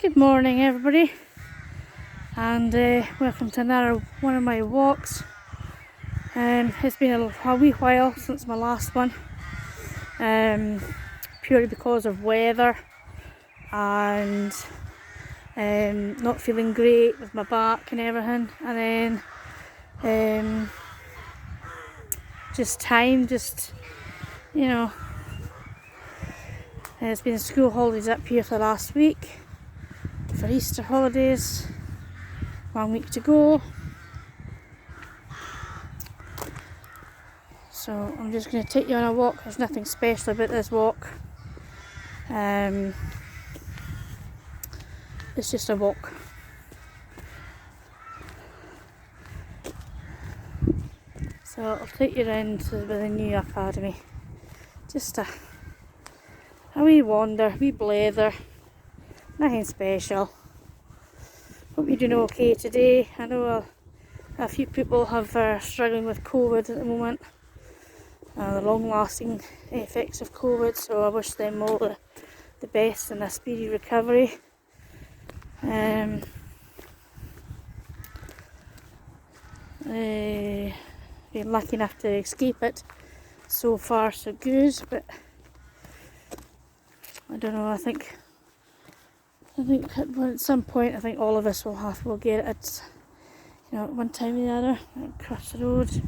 Good morning everybody, and welcome to another one of my walks. It's been a wee while since my last one, purely because of weather and not feeling great with my back and everything, and then just time, you know, it's been school holidays up here for the last week, for Easter holidays, 1 week to go. So I'm just going to take you on a walk. There's nothing special about this walk. It's just a walk. So I'll take you around to the new academy. Just a wee wander, wee blather. Nothing special. Hope you're doing okay today. I know a few people are struggling with COVID at the moment. The long-lasting effects of COVID, so I wish them all the best and a speedy recovery. Been lucky enough to escape it. So far so good, but I don't know, I think at some point I think all of us will get it at, at one time or the other, across the road.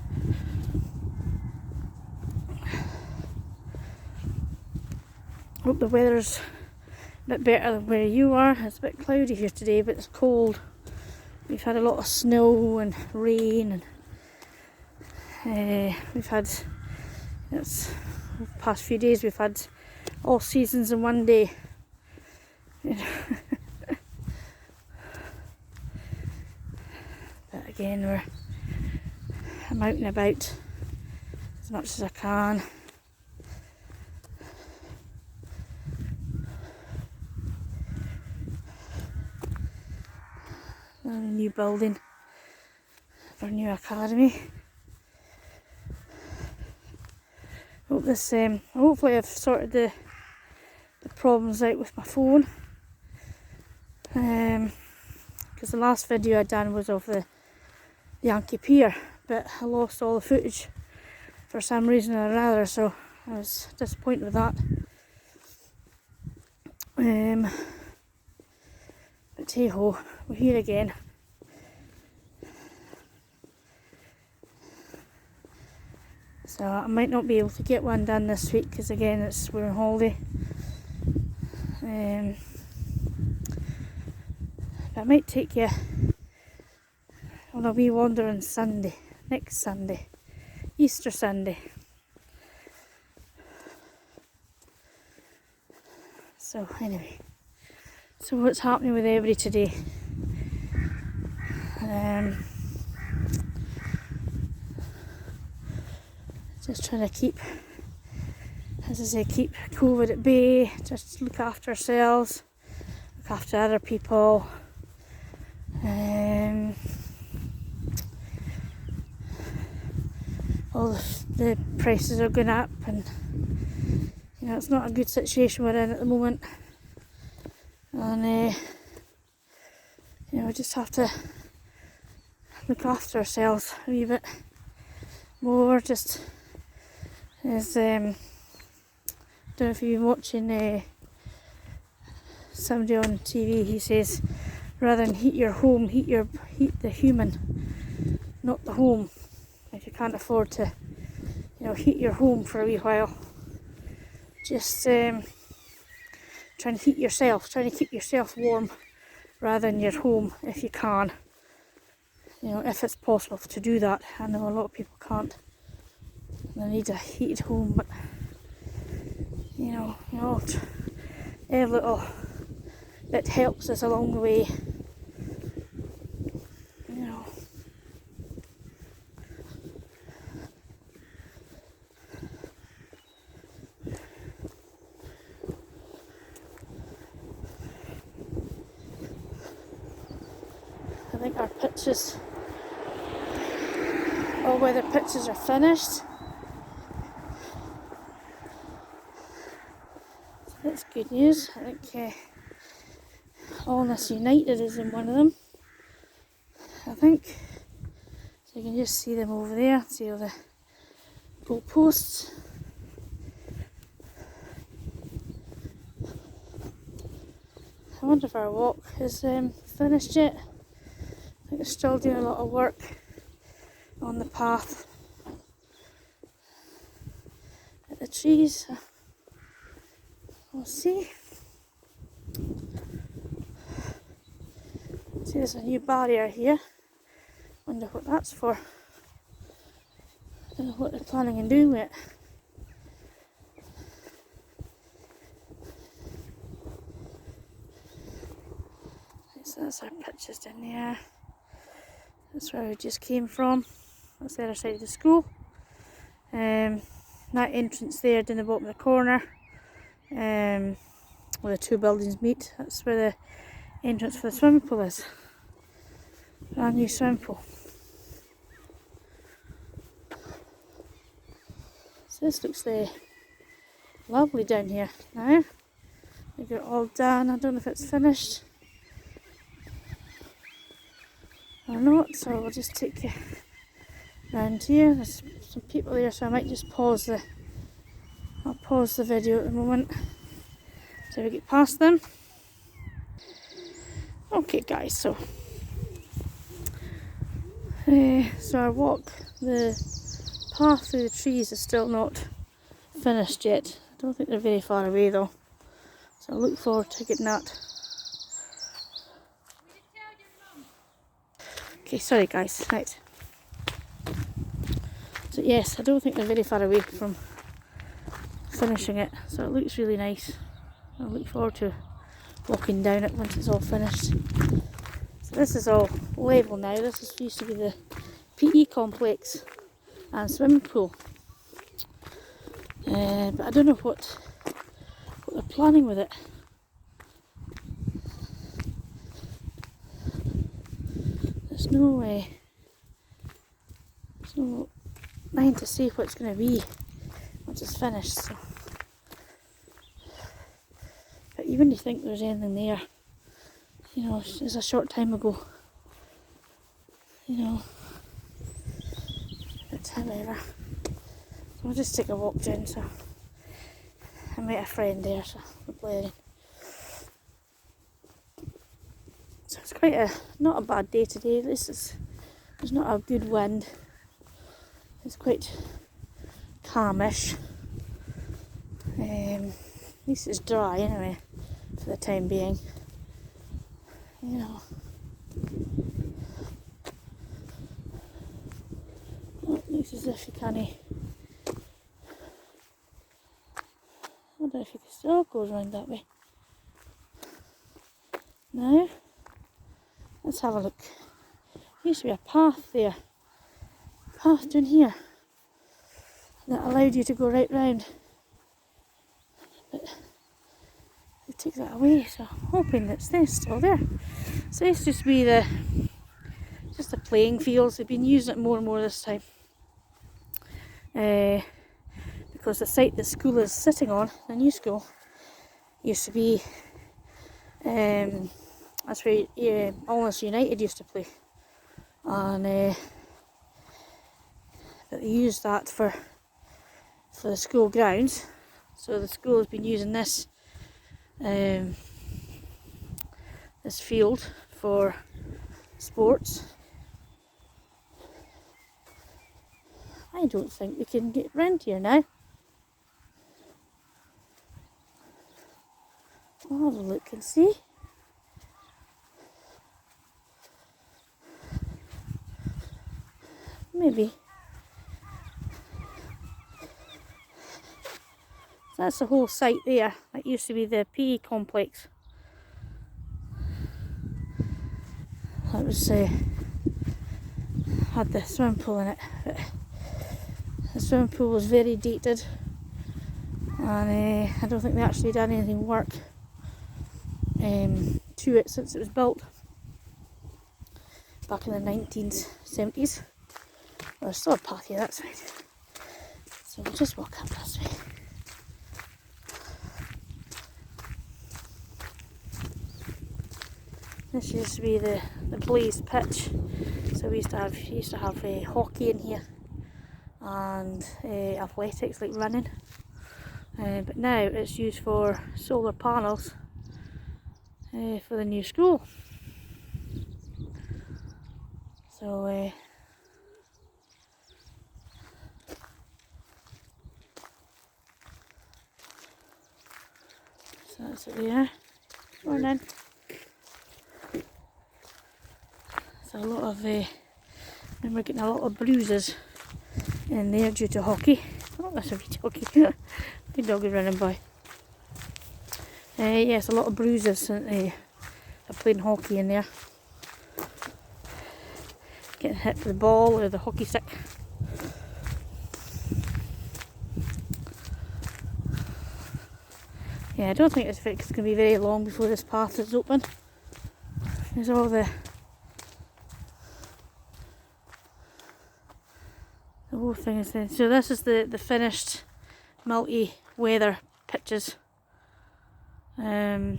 Hope the weather's a bit better than where you are. It's a bit cloudy here today, but it's cold. We've had a lot of snow and rain, and we've had, the past few days we've had all seasons in one day. But again, I'm out and about as much as I can. A new building for a new academy. Hopefully I've sorted the problems out with my phone, because the last video I done was of the Yankee Pier, but I lost all the footage for some reason or another, so I was disappointed with that. But hey ho, we're here again. So I might not be able to get one done this week because again we're on holiday. But I might take you on a wee wander on Sunday, next Sunday, Easter Sunday. So anyway, so what's happening with everybody today? Just trying to keep, as I say, keep COVID at bay, just look after ourselves, look after other people. All the prices are going up, and it's not a good situation we're in at the moment, and we just have to look after ourselves a wee bit more. Just as don't know if you've been watching somebody on TV, he says rather than heat your home, heat the human, not the home. If you can't afford to heat your home for a wee while, just try and heat yourself, trying to keep yourself warm rather than your home if you can, if it's possible to do that. I know a lot of people can't, they need a heated home, but every little bit helps us along the way. I think our pitches, all weather pitches are finished. So that's good news. I think Alness United is in one of them, I think. So you can just see them over there, see all the goalposts. I wonder if our walk is finished yet. I think they're still doing a lot of work on the path at the trees. We'll see. See, there's a new barrier here. Wonder what that's for. Don't know what they're planning on doing with it. So that's our pictures down there. That's where we just came from. That's the other side of the school. That entrance there down the bottom of the corner, where the two buildings meet, that's where the entrance for the swimming pool is. Brand new swimming pool. So this looks lovely down here now. We got it all done. I don't know if it's finished or not, so we'll just take you around here. There's some people there, so I might just pause the video at the moment so we get past them. Okay guys, so our walk, the path through the trees is still not finished yet. I don't think they're very far away though, so I look forward to getting that. Okay, sorry guys, right. So yes, I don't think they're very far away from finishing it, so it looks really nice. I look forward to walking down it once it's all finished. So this is all level now. This used to be the PE complex and swimming pool, but I don't know what they're planning with it. There's no way. There's no line to see what it's going to be once it's finished. So. But you wouldn't think there's anything there. You know, it's a short time ago. You know. But however, so we'll just take a walk down. So I met a friend there, so we're playing. So it's quite not a bad day today. There's not a good wind. It's quite calmish. At least it's dry anyway, for the time being. You know. Oh, it looks as if you can't. I don't know if you can still go around that way. Now, let's have a look. There used to be a path there. Path down here that allowed you to go right round. But they took that away, so I'm hoping that it's still there. So this used to be just the playing fields. They've been using it more and more this time. Because the site the school is sitting on, the new school, used to be that's where Alness United used to play. And but they used that for the school grounds. So the school has been using this this field for sports. I don't think we can get round here now. I'll have a look and see. Maybe. That's the whole site there. That used to be the PE complex. That was had the swimming pool in it. But the swimming pool was very dated, and I don't think they actually done anything work to it since it was built back in the 1970s. Well, there's still a path here, that's right. So we'll just walk up this way. This used to be the Blaze pitch. So we used to have hockey in here and athletics like running. But now it's used for solar panels for the new school. So so that's it there. Morning. So a lot of remember getting a lot of bruises in there due to hockey. Oh, that's a wee doggy. Good doggy running by. Yes, a lot of bruises of playing hockey in there. Getting hit with the ball or the hockey stick. Yeah, I don't think it's going to be very long before this path is open. There's all the whole thing is there. So this is the finished multi-weather pitches. So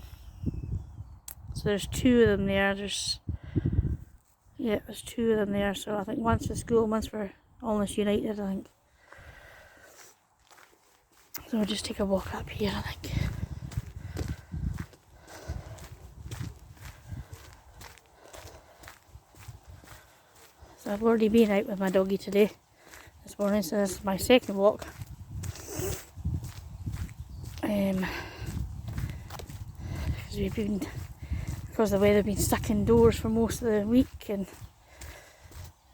there's two of them there. There's two of them there. So I think one's for school, one's for Alness United, I think. So we'll just take a walk up here, I think. So I've already been out with my doggy today, this morning, so this is my second walk. Because the weather been stuck indoors for most of the week and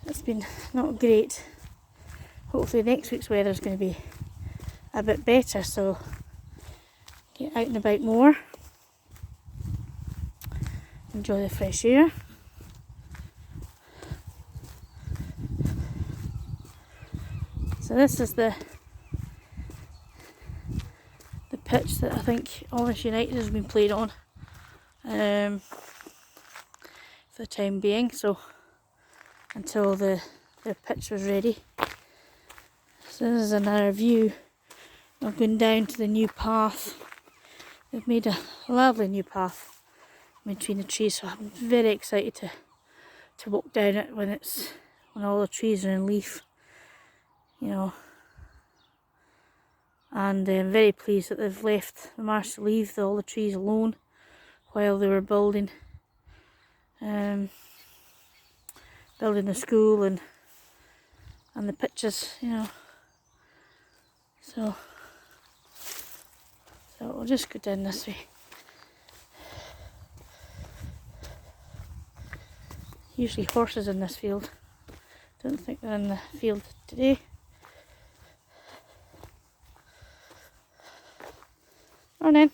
it's been not great. Hopefully next week's weather is going to be a bit better, so get out and about more, enjoy the fresh air. So this is the pitch that I think Alness United has been played on for the time being, so until the pitch was ready. So this is another view of going down to the new path. They've made a lovely new path between the trees, so I'm very excited to walk down it when all the trees are in leaf, you know. And I'm very pleased that they've managed to leave all the trees alone while they were building the school and the pitches, you know. So we'll just go down this way. Usually horses in this field. Don't think they're in the field today. Morning.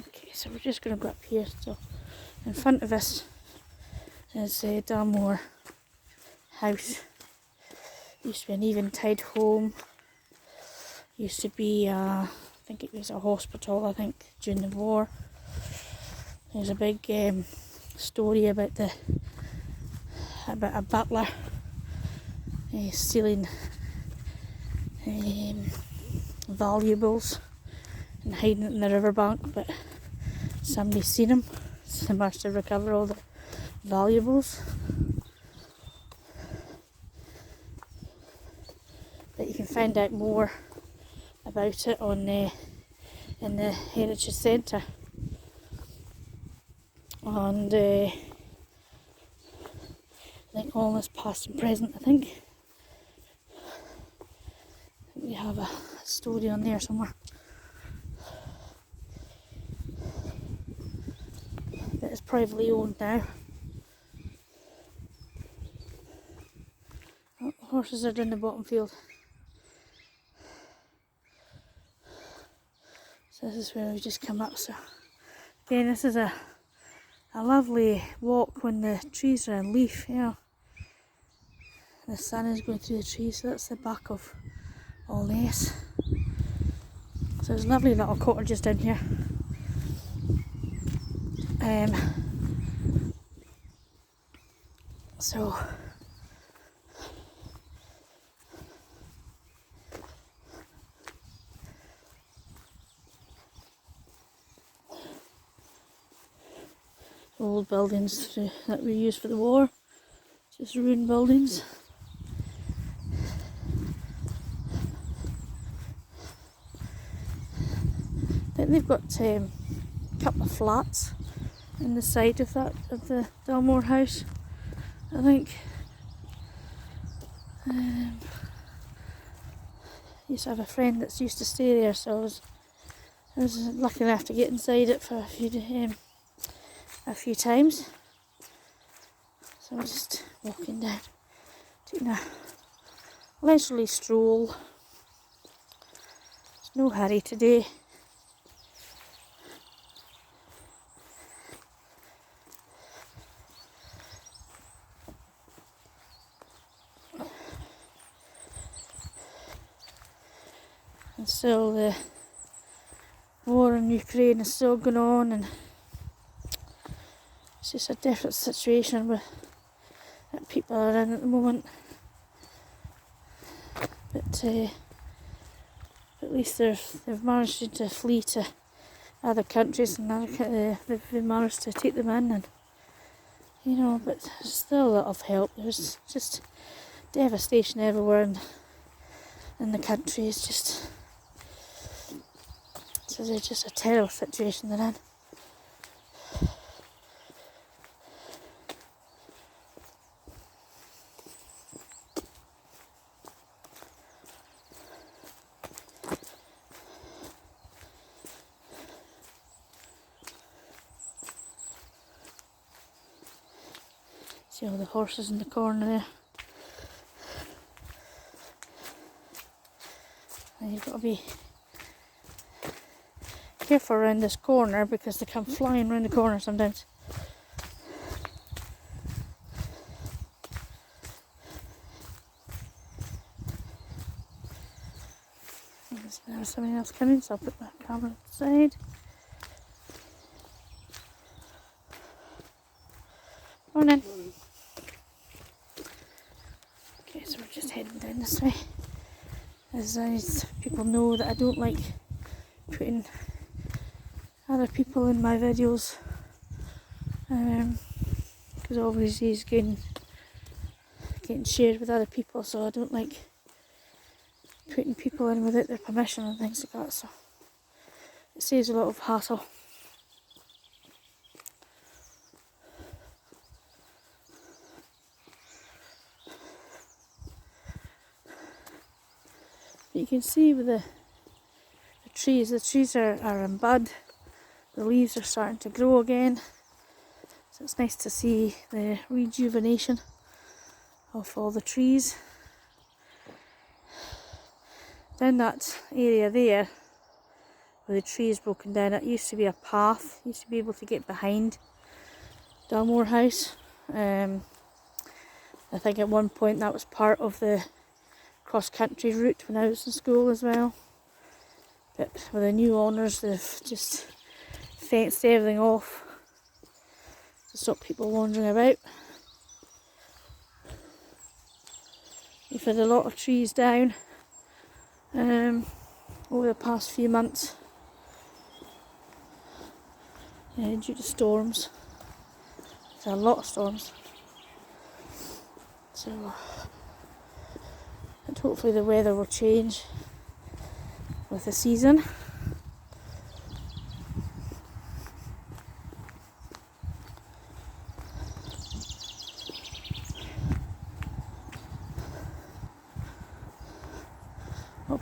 Okay, so we're just going to go up here. So in front of us is Dalmore House. Used to be an Eventide home. Used to be, I think it was a hospital, I think, during the war. There's a big story about a butler stealing valuables and hiding it in the riverbank, but somebody's seen him, so they managed to recover all the valuables. But you can find out more about it on in the Heritage Centre. And I think Alness past and present, I think. We have a story on there somewhere. But it's privately owned now. Oh, horses are down the bottom field. So this is where we just come up. So again, this is a lovely walk when the trees are in leaf, you know. The sun is going through the trees, so that's the back of Alness. So there's lovely little cottages down here. So old buildings that we used for the war, just ruined buildings. I think they've got a couple of flats in the side of the Dalmore house, I think. Used to have a friend that used to stay there, so I was lucky enough to get inside it for a few times. So I'm just walking down, taking a leisurely stroll. There's no hurry today. And still the war in Ukraine is still going on, and it's just a different situation that people are in at the moment. But at least they've managed to flee to other countries, and they've managed to take them in, and but there's still a lot of help. There's just devastation everywhere in the country. It's just a terrible situation they're in. See all the horses in the corner there. And you've got to be careful around this corner because they come flying around the corner sometimes. There's something else coming, so I'll put that camera aside. Morning. Okay, so we're just heading down this way. As people know that I don't like putting other people in my videos, because obviously it's getting shared with other people, so I don't like putting people in without their permission and things like that, so it saves a lot of hassle. But you can see with the trees are in bud. The leaves are starting to grow again, so it's nice to see the rejuvenation of all the trees. Down that area there, where the tree is broken down, it used to be a path. You used to be able to get behind Dalmore House. I think at one point that was part of the cross-country route when I was in school as well. But with the new owners, they've just fenced everything off to stop people wandering about. We've had a lot of trees down over the past few months due to storms. There's a lot of storms. So, and hopefully the weather will change with the season.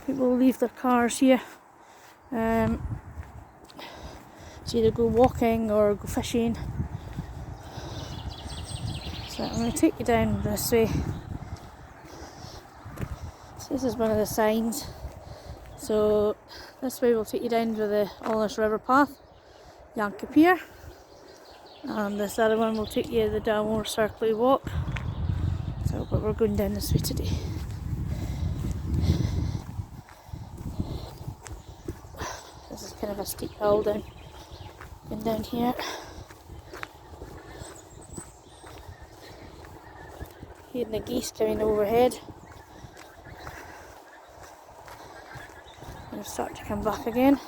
People leave their cars here to either go walking or go fishing. So I'm going to take you down this way. So this is one of the signs. So this way will take you down to the Alness River path, Yankee Pier, and this other one will take you to the Dalmore Circly Walk. So, but we're going down this way today. This is kind of a steep hill down here. Hearing the geese coming overhead. They'll start to come back again.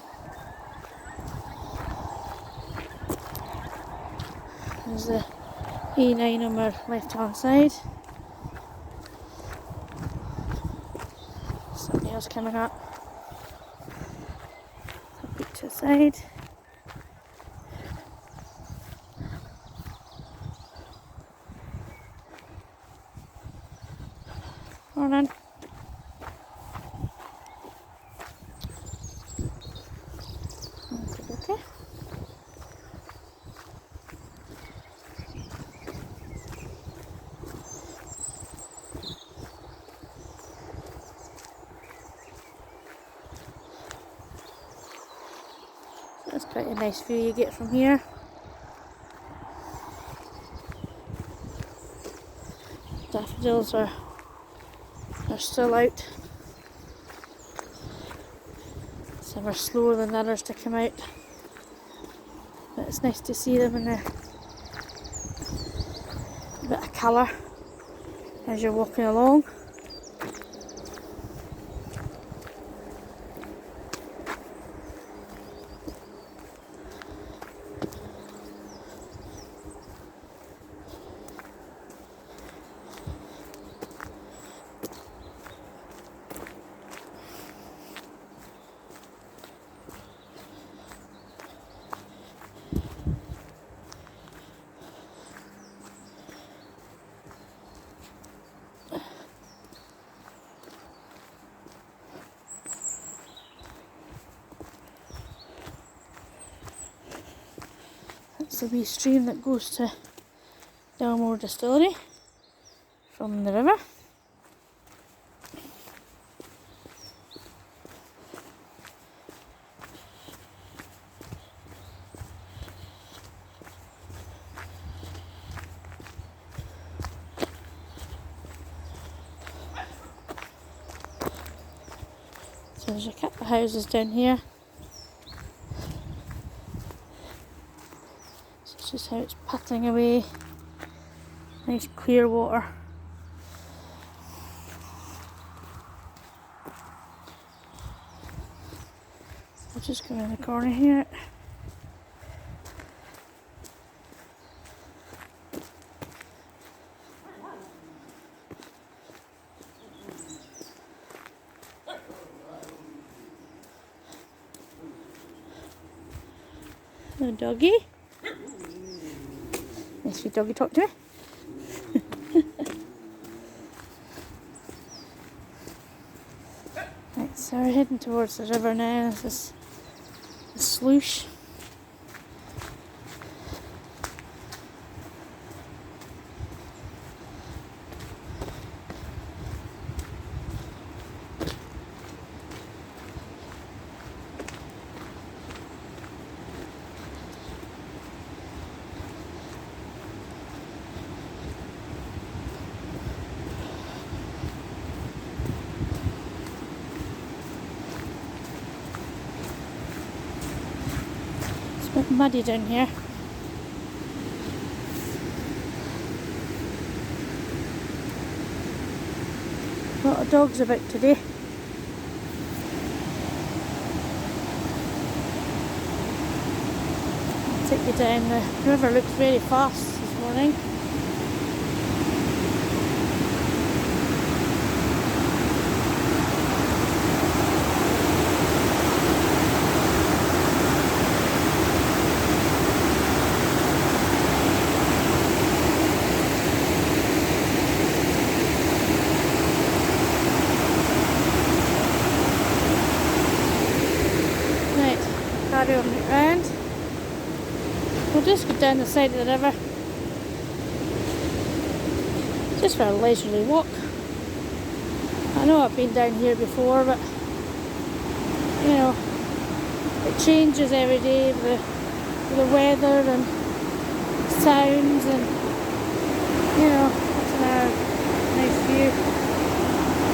There's the A9 on our left hand side. Something else coming up. I'll put to the side. Morning. Okay. That's quite a nice view you get from here. Daffodils are still out. Some are slower than others to come out, but it's nice to see them in a bit of colour as you're walking along. That's the wee stream that goes to Dalmore Distillery from the river. So there's a couple of houses down here. Just how it's pattering away. Nice clear water. I'll just go around the corner here. Hello, doggy. Nice wee doggy, talk to me. Right, so we're heading towards the river now. This is the sluice. It's a bit muddy down here. A lot of dogs about today. I'll take you down. The river looks very fast this morning. Carry on round. We'll just go down the side of the river just for a leisurely walk. I know I've been down here before, but you know, it changes every day with the weather and sounds, and you know, that's another nice view.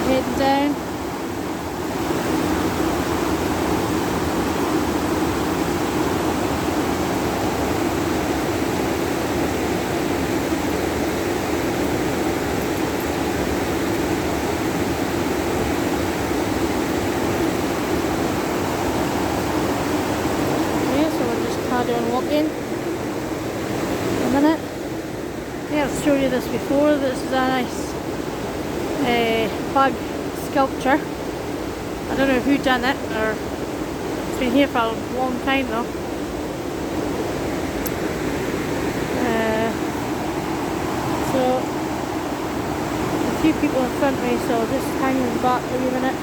Heading down. Carry on walking. And minute. I think I've shown you this before. This is a nice bug sculpture. I don't know who done it, or it's been here for a long time though. So a few people in front of me, so I'll just hang them back a wee minute.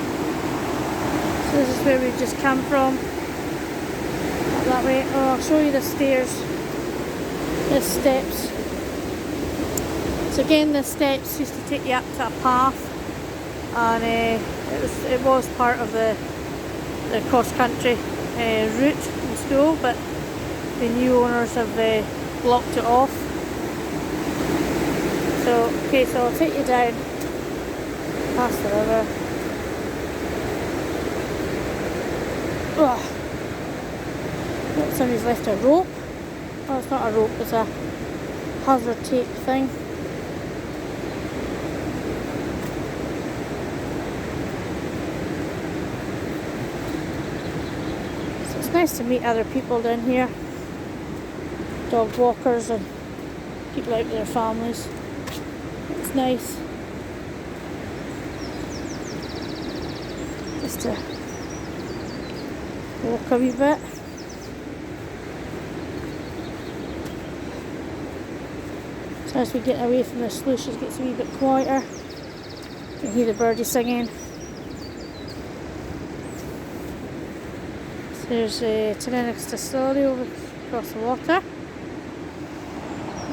So this is where we've just come from. Up that way. Oh, I'll show you the stairs. The steps. So again, the steps used to take you up to a path, and it was part of the cross-country route in school, but the new owners have blocked it off. So, okay, so I'll take you down past the river. Look, somebody's left a rope. Oh, it's not a rope, it's a hazard tape thing. So it's nice to meet other people down here. Dog walkers and people out with their families. It's nice just to walk a wee bit. So as we get away from the sluice, it gets a wee bit quieter. You can hear the birdies singing. So there's a Alness distillery over across the water.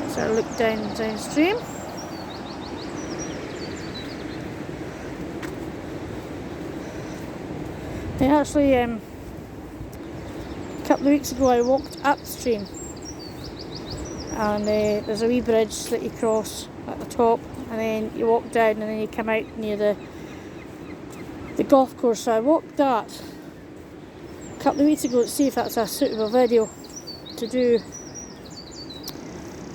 Let's have a look downstream. Actually, a couple of weeks ago I walked upstream, and there's a wee bridge that you cross at the top, and then you walk down, and then you come out near the golf course. So I walked that a couple of weeks ago to see if that's a suitable video to do.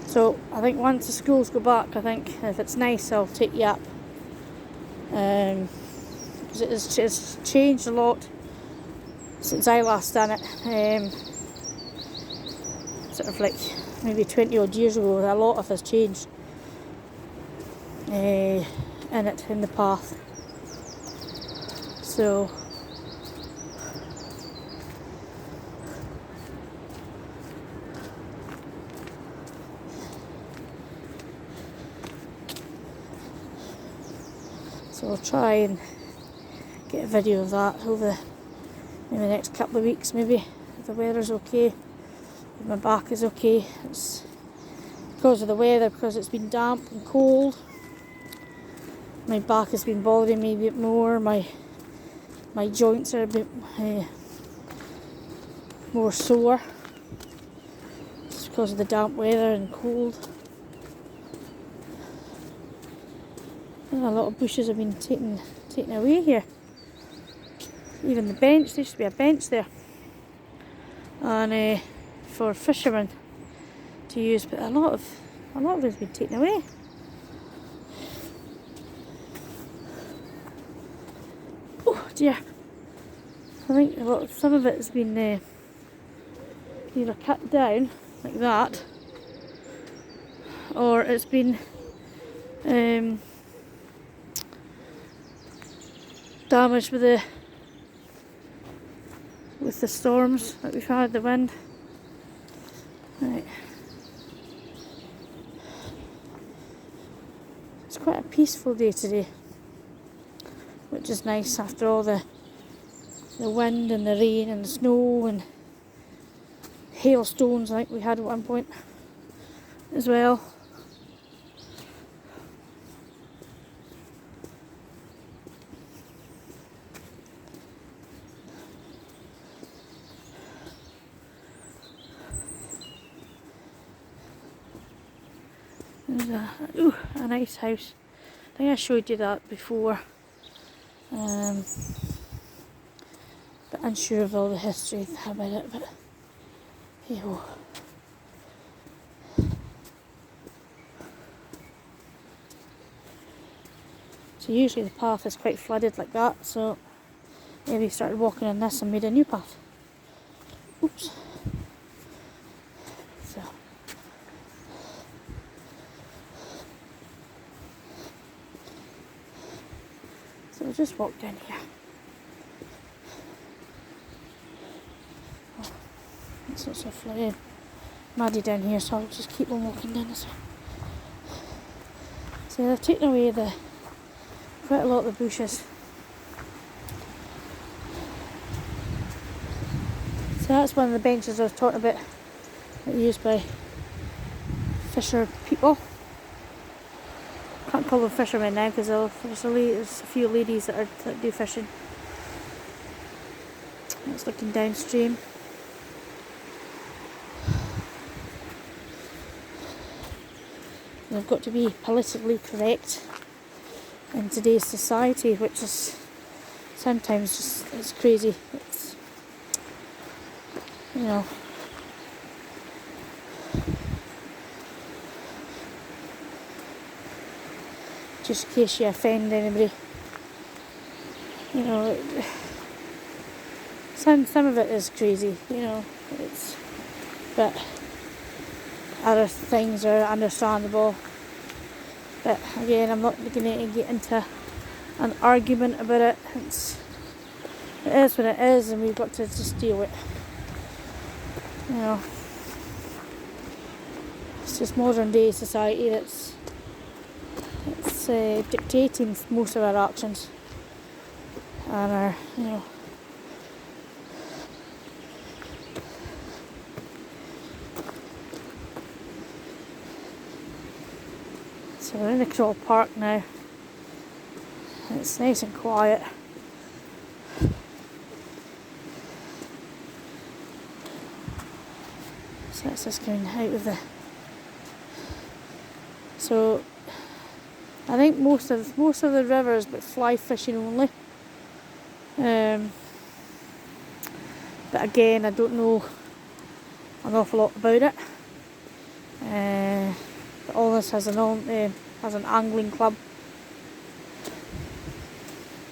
So I think once the schools go back, I think if it's nice, I'll take you up. Because it's changed a lot since I last done it. Sort of like maybe 20 odd years ago, a lot of has changed in the path. So I'll try and get a video of that over maybe the next couple of weeks, maybe, if the weather's okay, if my back is okay. It's because of the weather, because it's been damp and cold. My back has been bothering me a bit more, my joints are a bit more sore. It's because of the damp weather and cold. A lot of bushes have been taken away here. Even the bench, there used to be a bench there, and for fishermen to use, but a lot of it has been taken away. Oh dear! I think some of it has been either cut down like that, or it's been damaged with the storms that we've had, the wind. Right. It's quite a peaceful day today, which is nice after all the wind and the rain and the snow and hailstones like we had at one point as well. There's a nice house. I think I showed you that before, but unsure of all the history about it, but hey ho. So usually the path is quite flooded like that, so maybe started walking on this and made a new path. Oops. So I'll just walk down here. Oh, it's not so muddy down here, so I'll just keep on walking down this way. So they've taken away quite a lot of the bushes. So that's one of the benches I was talking about that are used by fisher people. Can't call them fishermen now because there's a few ladies that do fishing. It's looking downstream. They've got to be politically correct in today's society, which is sometimes just it's crazy. It's, you know, just in case you offend anybody, you know, some of it is crazy, you know, but other things are understandable. But again, I'm not going to get into an argument about it. It is what it is, and we've got to just deal with it. You know, it's just modern day society that's dictating most of our actions and our, you know, so we're in the Crawl Park now. It's nice and quiet. So that's just going out of the. So I think most of the river is but fly fishing only. But again, I don't know an awful lot about it. But Alness has an angling club,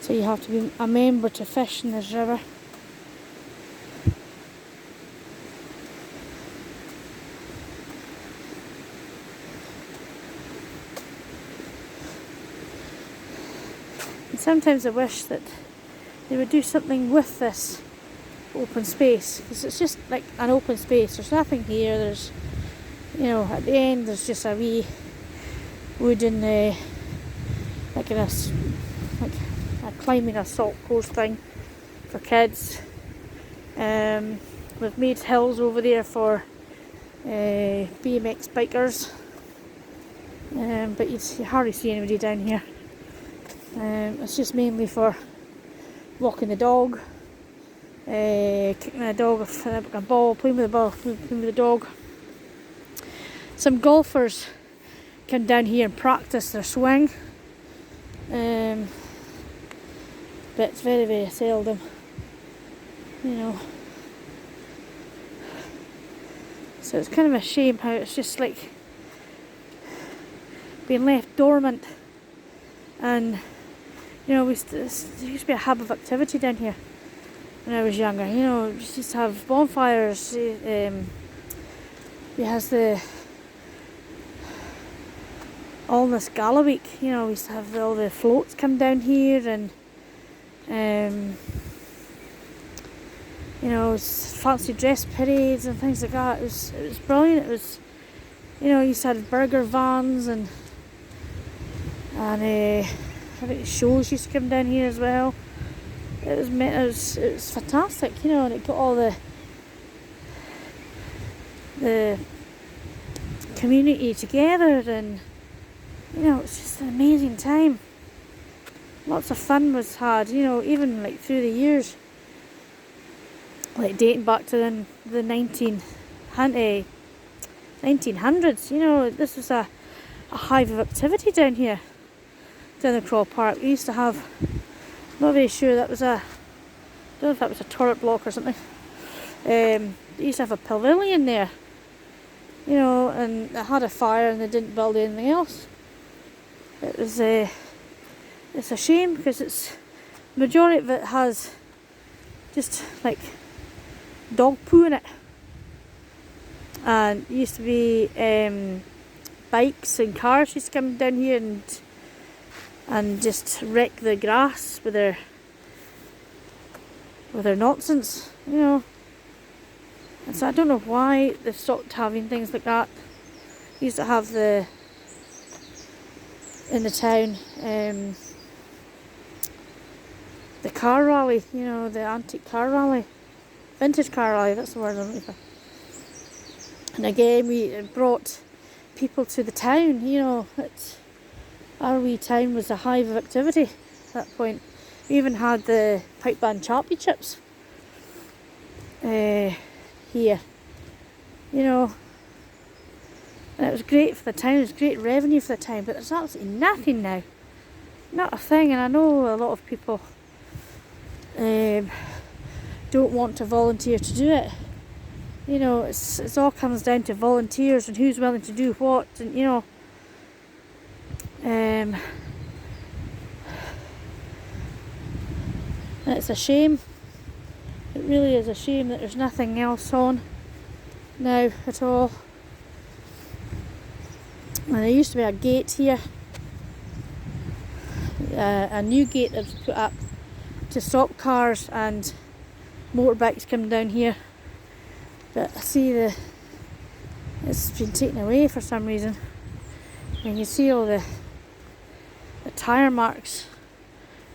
so you have to be a member to fish in this river. And sometimes I wish that they would do something with this open space, because it's just like an open space. There's nothing here. There's, you know, at the end there's just a wee wooden like a climbing a salt course thing for kids. We've made hills over there for BMX bikers, but you hardly see anybody down here. It's just mainly for walking the dog, kicking the dog with a ball, playing with the dog. Some golfers come down here and practice their swing, but it's very, very seldom, you know. So it's kind of a shame how it's just like being left dormant. And you know, there used to be a hub of activity down here when I was younger. You know, we used to have bonfires. We has the Alness Gala Week. You know, we used to have all the floats come down here, and you know, fancy dress parades and things like that. It was brilliant. It was, you know, you used to have burger vans and I think shows used to come down here as well. It was fantastic, you know, and it got all the community together, and you know, it's just an amazing time. Lots of fun was had, you know, even like through the years, like dating back to the 1900s. You know, this was a hive of activity down here, down the Crawl Park. We used to have, not very sure, that was I don't know if that was a turret block or something. They used to have a pavilion there, you know, and they had a fire and they didn't build anything else. It was it's a shame, because the majority of it has just like dog poo in it, and it used to be bikes and cars used to come down here, and just wreck the grass with their nonsense, you know. And so I don't know why they've stopped having things like that. We used to have in the town, the car rally, you know, the antique car rally, vintage car rally, that's the word I'm looking for. And again, we brought people to the town, you know. Our wee town was a hive of activity at that point. We even had the pipe band championships here, you know. And it was great for the town, it was great revenue for the town, but there's absolutely nothing now. Not a thing, and I know a lot of people don't want to volunteer to do it. You know, it all comes down to volunteers and who's willing to do what, and you know. It's a shame. It really is a shame that there's nothing else on now at all. And there used to be a gate here, a new gate that was put up to stop cars and motorbikes coming down here. But I see it's been taken away for some reason. And you see all the tyre marks.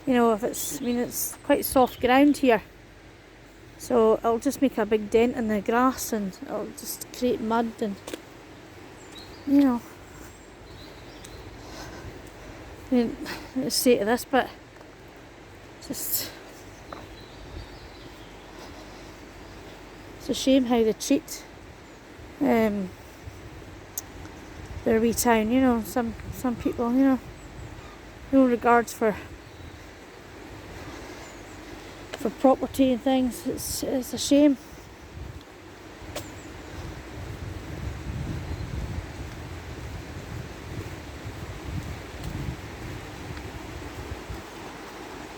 You know, it's quite soft ground here. So it'll just make a big dent in the grass and it'll just create mud and, you know. I mean, let's say to this, but just, it's a shame how they treat their wee town, you know. Some people, you know, no regards for property and things. It's a shame.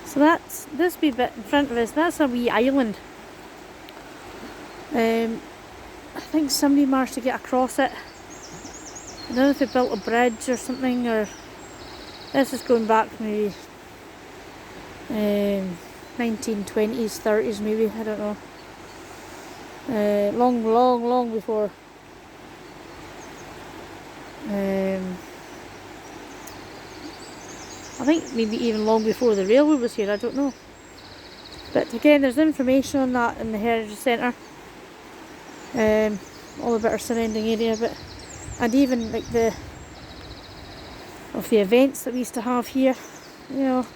So that's this wee bit in front of us. That's a wee island. I think somebody managed to get across it. I don't know if they built a bridge or something, or this is going back maybe 1920s, 30s maybe, I don't know. Long before I think maybe even long before the railway was here, I don't know. But again, there's information on that in the Heritage Centre. All about our surrounding area, and even like the events that we used to have here, you know.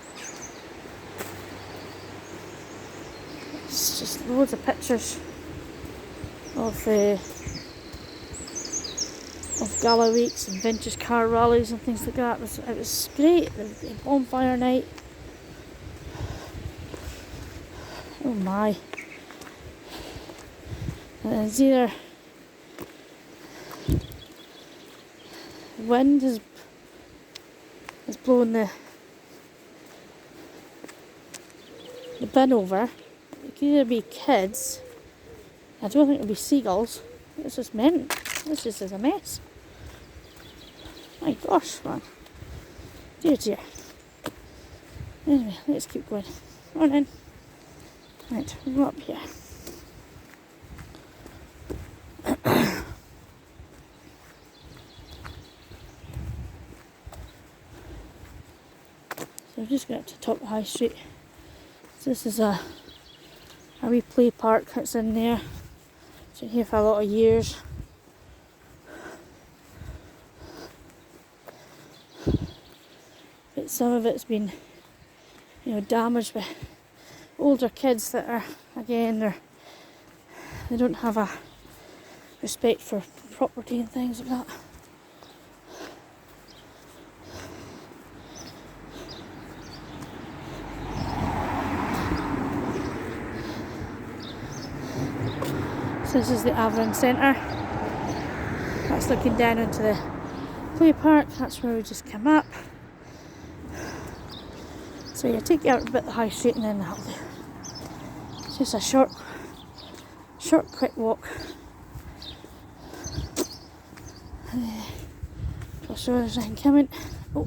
It's just loads of pictures of gala weeks and vintage car rallies and things like that. It was great. The bonfire night. Oh my. And it's either the wind is blowing the bin over. It could either be kids. I don't think it'll be seagulls. It's just meant. This just is a mess. My gosh, man. Dear, dear. Anyway, let's keep going. On in. Right, we'll go up here. So we're just going up to the top of High Street. So this is a wee play park that's in there. It's been here for a lot of years. But some of it's been, you know, damaged by older kids that are, again, they don't have a respect for property and things like that. So this is the Averon Centre. That's looking down into the play park. That's where we just come up. So you take you out a bit of the High Street and then that'll do. It's just a short quick walk. Not sure there's anything coming. Oh.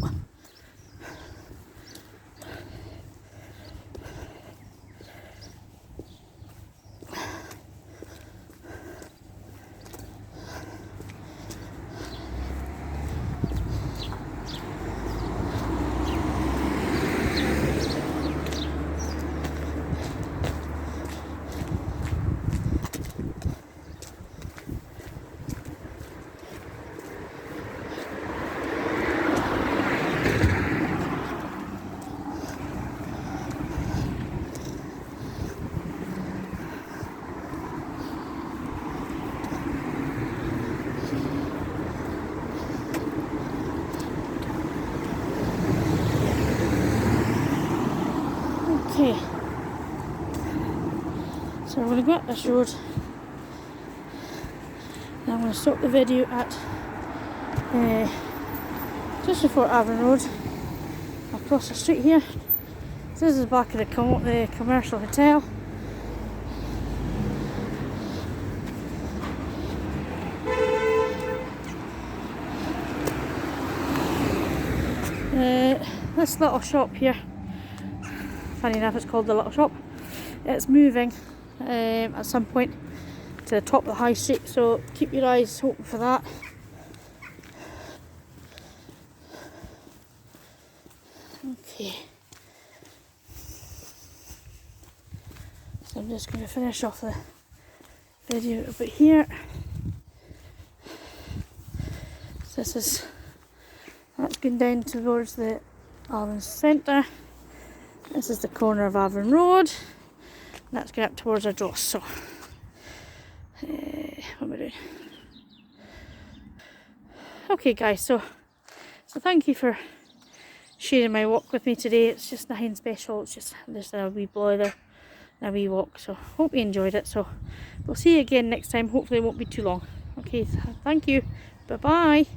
So we're going to go up this road. And I'm going to stop the video at just before Averon Road, across the street here. So this is the back of the commercial hotel. This little shop here, funny enough it's called the little shop, it's moving at some point to the top of the high street, so keep your eyes open for that. Okay, so I'm just going to finish off the video a bit here. So that's going down towards the Alness centre. This is the corner of Averon Road, and that's going up towards our Dross. So what am I doing? Okay guys, so thank you for sharing my walk with me today. It's just nothing special, it's just a wee blather and a wee walk. So hope you enjoyed it. So we'll see you again next time. Hopefully it won't be too long. Okay, thank you, bye bye.